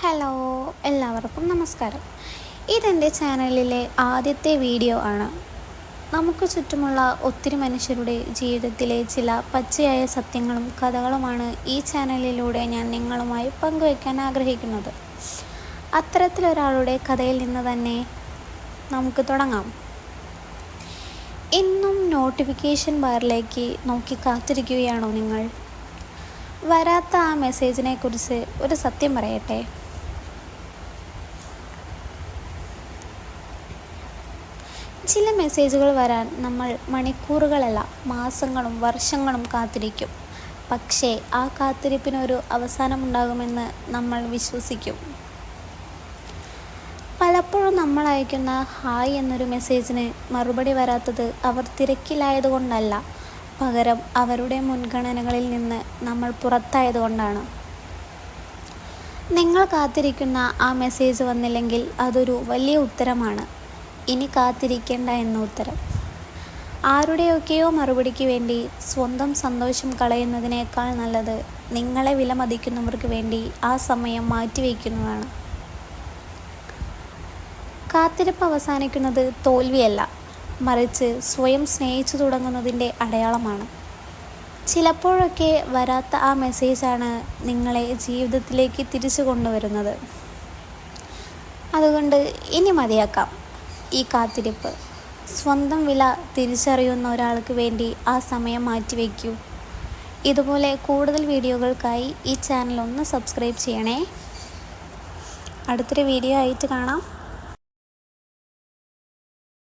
Hello, എല്ലാവർക്കും നമസ്കാരം. ഇതെൻ്റെ ചാനലിലെ ആദ്യത്തെ വീഡിയോ ആണ്. നമുക്ക് ചുറ്റുമുള്ള ഒത്തിരി മനുഷ്യരുടെ ജീവിതത്തിലെ ചില പച്ചയായ സത്യങ്ങളും കഥകളുമാണ് ഈ ചാനലിലൂടെ ഞാൻ നിങ്ങളുമായി പങ്കുവയ്ക്കാൻ ആഗ്രഹിക്കുന്നത്. അത്തരത്തിലൊരാളുടെ കഥയിൽ നിന്ന് തന്നെ നമുക്ക് തുടങ്ങാം. എന്നും നോട്ടിഫിക്കേഷൻ ബാറിലേക്ക് നോക്കി കാത്തിരിക്കുകയാണോ നിങ്ങൾ? വരാത്ത ആ മെസ്സേജിനെ കുറിച്ച് ഒരു സത്യം പറയട്ടെ. ചില മെസ്സേജുകൾ വരാൻ നമ്മൾ മണിക്കൂറുകളല്ല, മാസങ്ങളും വർഷങ്ങളും കാത്തിരിക്കും. പക്ഷേ ആ കാത്തിരിപ്പിനൊരു അവസാനമുണ്ടാകുമെന്ന് നമ്മൾ വിശ്വസിക്കും. പലപ്പോഴും നമ്മൾ അയക്കുന്ന ഹായ് എന്നൊരു മെസ്സേജിന് മറുപടി വരാത്തത് അവർ തിരക്കിലായതുകൊണ്ടല്ല, പകരം അവരുടെ മുൻഗണനകളിൽ നിന്ന് നമ്മൾ പുറത്തായതുകൊണ്ടാണ്. നിങ്ങൾ കാത്തിരിക്കുന്ന ആ മെസ്സേജ് വന്നില്ലെങ്കിൽ അതൊരു വലിയ ഉത്തരമാണ്. ഇനി കാത്തിരിക്കേണ്ട എന്ന ഉത്തരം. ആരുടെയൊക്കെയോ മറുപടിക്ക് വേണ്ടി സ്വന്തം സന്തോഷം കളയുന്നതിനേക്കാൾ നല്ലത് നിങ്ങളെ വിലമതിക്കുന്നവർക്ക് വേണ്ടി ആ സമയം മാറ്റിവെക്കുന്നതാണ്. കാത്തിരിപ്പ് അവസാനിക്കുന്നത് തോൽവിയല്ല, മറിച്ച് സ്വയം സ്നേഹിച്ചു തുടങ്ങുന്നതിൻ്റെ അടയാളമാണ്. ചിലപ്പോഴൊക്കെ വരാത്ത ആ മെസ്സേജാണ് നിങ്ങളെ ജീവിതത്തിലേക്ക് തിരിച്ചു കൊണ്ടുവരുന്നത്. അതുകൊണ്ട് ഇനി മതിയാക്കാം ഈ കാത്തിരിപ്പ്. സ്വന്തം വില തിരിച്ചറിയുന്ന ഒരാൾക്ക് വേണ്ടി ആ സമയം മാറ്റിവെക്കൂ. ഇതുപോലെ കൂടുതൽ വീഡിയോകൾക്കായി ഈ ചാനൽ ഒന്ന് സബ്സ്ക്രൈബ് ചെയ്യണേ. അടുത്തൊരു വീഡിയോ ആയിട്ട് കാണാം.